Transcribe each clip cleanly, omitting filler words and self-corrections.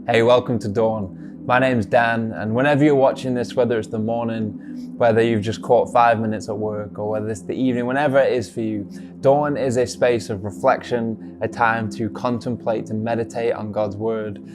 Hey, welcome to Dawn. My name's Dan, and whenever you're watching this, whether it's the morning, whether you've just caught 5 minutes at work, or whether it's the evening, whenever it is for you, Dawn is a space of reflection, a time to contemplate, to meditate on God's Word.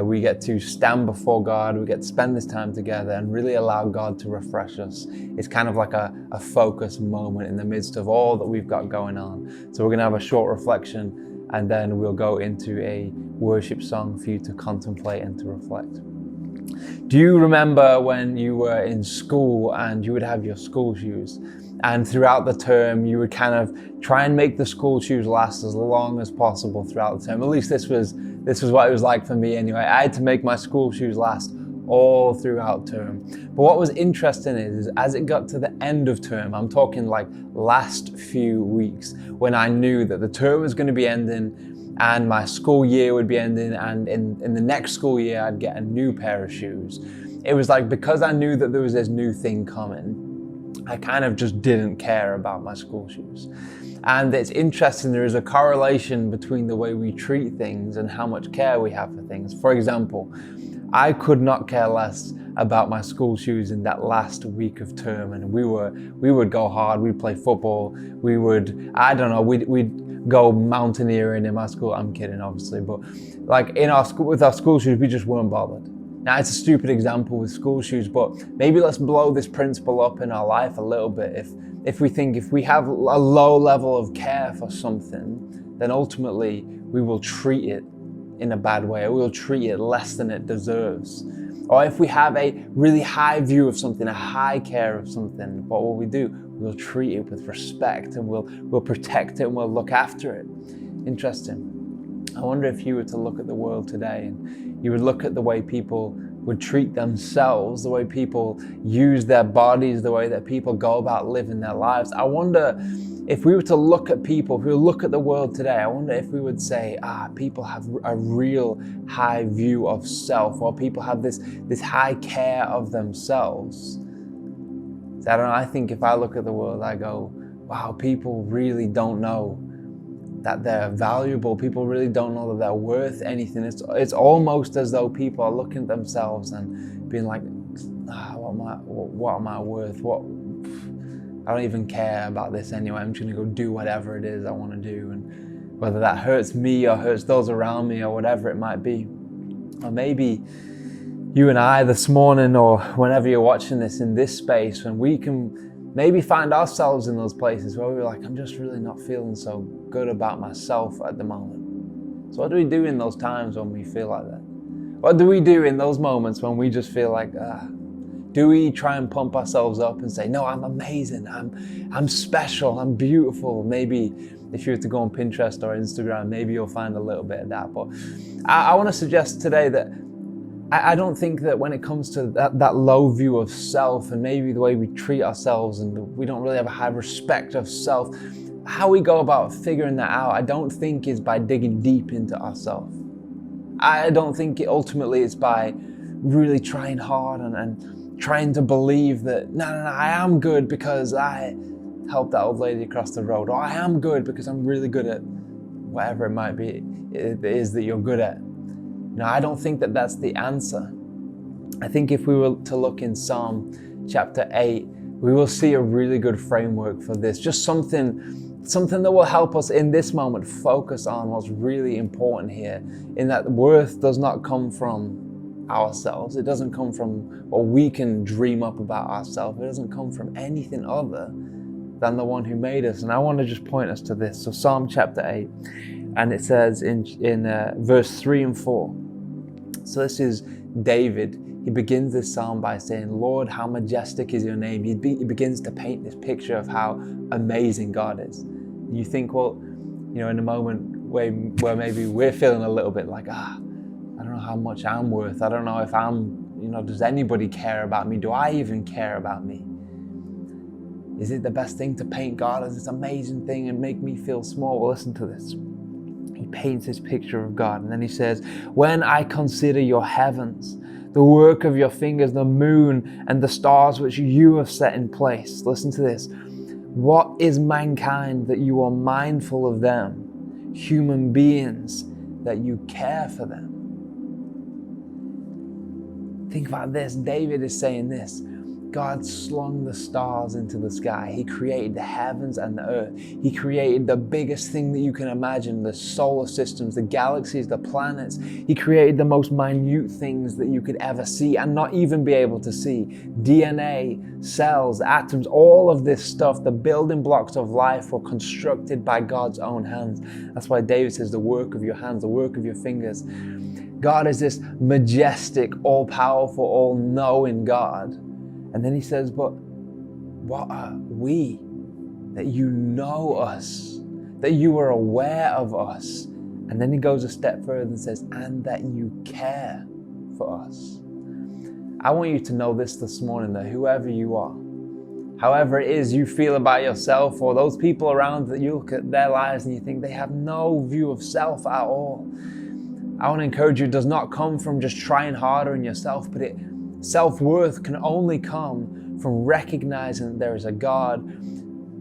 We get to stand before God, we get to spend this time together and really allow God to refresh us. It's kind of like a focus moment in the midst of all that we've got going on. So we're gonna have a short reflection, and then we'll go into a worship song for you to contemplate and to reflect. Do you remember when you were in school and you would have your school shoes, and throughout the term you would kind of try and make the school shoes last as long as possible throughout the term? At least this was what it was like for me anyway. I had to make my school shoes last all throughout term. But what was interesting is as it got to the end of term, I'm talking like last few weeks, when I knew that the term was going to be ending and my school year would be ending, and in the next school year I'd get a new pair of shoes. It was like, because I knew that there was this new thing coming, I kind of just didn't care about my school shoes. And it's interesting, there is a correlation between the way we treat things and how much care we have for things. For example, I could not care less about my school shoes in that last week of term, and we would go hard. We'd play football. We'd go mountaineering in my school. I'm kidding, obviously, but like in our school, with our school shoes, we just weren't bothered. Now, it's a stupid example with school shoes, but maybe let's blow this principle up in our life a little bit. If we have a low level of care for something, then ultimately we will treat it in a bad way, or we'll treat it less than it deserves. Or if we have a really high view of something, a high care of something, what will we do? We'll treat it with respect, and we'll protect it, and we'll look after it. Interesting. I wonder if you were to look at the world today and you would look at the way people would treat themselves, the way people use their bodies, the way that people go about living their lives. I wonder if we were to look at people, if we look at the world today, I wonder if we would say, people have a real high view of self, or people have this high care of themselves. So I don't know, I think if I look at the world, I go, wow, people really don't know that they're valuable. People really don't know that they're worth anything. It's almost as though people are looking at themselves and being like, what am I worth? I don't even care about this anyway. I'm just gonna go do whatever it is I want to do, and whether that hurts me or hurts those around me or whatever it might be. Or maybe you and I this morning, or whenever you're watching this, in this space, when we can maybe find ourselves in those places where we're like, I'm just really not feeling so good about myself at the moment. So what do we do in those times when we feel like that? What do we do in those moments when we just feel like, do we try and pump ourselves up and say, no, I'm amazing, I'm special, I'm beautiful? Maybe if you were to go on Pinterest or Instagram, maybe you'll find a little bit of that. But I want to suggest today that I don't think that when it comes to that low view of self, and maybe the way we treat ourselves, and we don't really have a high respect of self, how we go about figuring that out, I don't think is by digging deep into ourselves. I don't think ultimately it's by really trying hard and trying to believe that, no, I am good because I helped that old lady across the road, or I am good because I'm really good at whatever it might be it is that you're good at. Now, I don't think that that's the answer. I think if we were to look in Psalm chapter 8, we will see a really good framework for this. Just something that will help us in this moment focus on what's really important here, in that worth does not come from ourselves. It doesn't come from what we can dream up about ourselves. It doesn't come from anything other than the one who made us. And I want to just point us to this. So Psalm chapter 8, and it says in verse 3 and 4. So this is David. He begins this psalm by saying, Lord, how majestic is your name. He begins to paint this picture of how amazing God is. And you think, well, in a moment where maybe we're feeling a little bit like, I don't know how much I'm worth. I don't know if does anybody care about me? Do I even care about me? Is it the best thing to paint God as this amazing thing and make me feel small? Well, listen to this. He paints this picture of God, and then he says, when I consider your heavens, the work of your fingers, the moon and the stars which you have set in place. Listen to this. What is mankind that you are mindful of them? Human beings that you care for them. Think about this. David is saying this. God slung the stars into the sky. He created the heavens and the earth. He created the biggest thing that you can imagine, the solar systems, the galaxies, the planets. He created the most minute things that you could ever see and not even be able to see. DNA, cells, atoms, all of this stuff, the building blocks of life were constructed by God's own hands. That's why David says the work of your hands, the work of your fingers. God is this majestic, all-powerful, all-knowing God. And then he says, but what are we? That you know us, that you are aware of us. And then he goes a step further and says, and that you care for us. I want you to know this morning, that whoever you are, however it is you feel about yourself, or those people around that you look at their lives and you think they have no view of self at all, I want to encourage you, it does not come from just trying harder in yourself, but self-worth can only come from recognizing that there is a God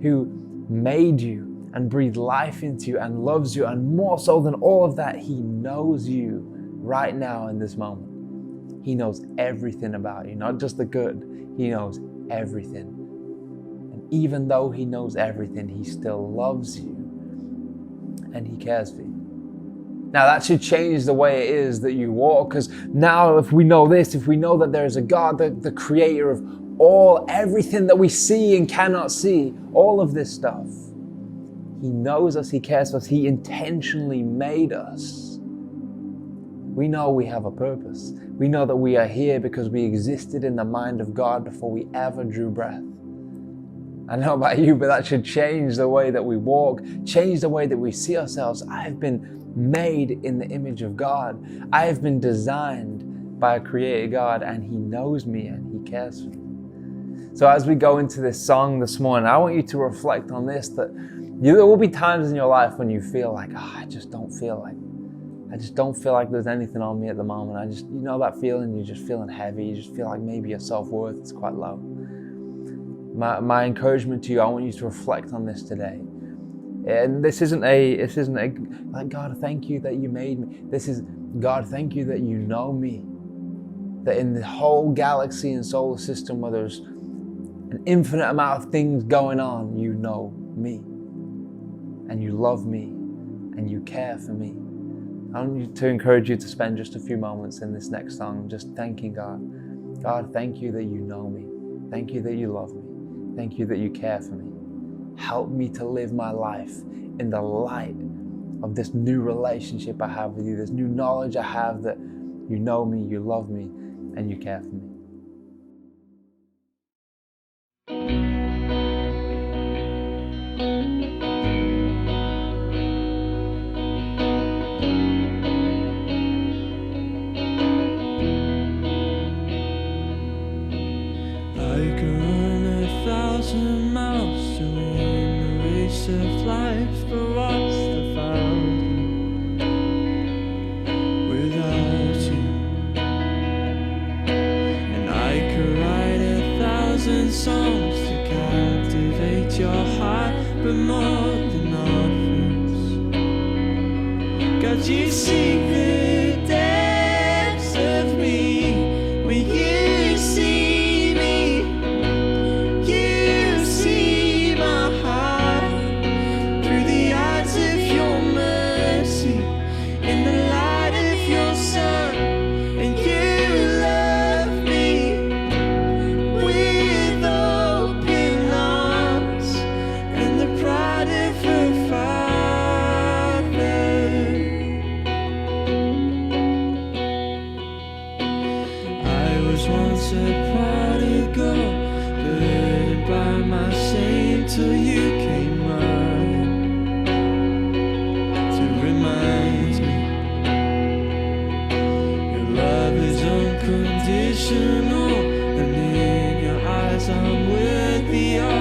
who made you and breathed life into you and loves you, and more so than all of that, he knows you right now in this moment. He knows everything about you, not just the good. He knows everything. And even though he knows everything, he still loves you and he cares for you. Now that should change the way it is that you walk, because now if we know this, if we know that there is a God, the creator of everything that we see and cannot see, all of this stuff, he knows us, he cares for us, he intentionally made us. We know we have a purpose. We know that we are here because we existed in the mind of God before we ever drew breath. I don't know about you, but that should change the way that we walk, change the way that we see ourselves. I have been made in the image of God. I have been designed by a creator God, and he knows me and he cares for me. So as we go into this song this morning, I want you to reflect on this, that there will be times in your life when you feel like, I just don't feel like there's anything on me at the moment. You know that feeling, you're just feeling heavy, you just feel like maybe your self-worth is quite low. My encouragement to you, I want you to reflect on this today. And this isn't like, God, thank you that you made me. This is, God, thank you that you know me. That in the whole galaxy and solar system where there's an infinite amount of things going on, you know me. And you love me. And you care for me. I want to encourage you to spend just a few moments in this next song just thanking God. God, thank you that you know me. Thank you that you love me. Thank you that you care for me. Help me to live my life in the light of this new relationship I have with you, this new knowledge I have that you know me, you love me, and you care for me. I could run 1,000 miles to win the race of life, but what's the value without you? And I could write 1,000 songs to captivate your heart, but more than others, God, you seek the depths of me when you see. Once a prodigal, burdened by my shame, till you came running to remind me your love is unconditional, and in your eyes I'm worthy of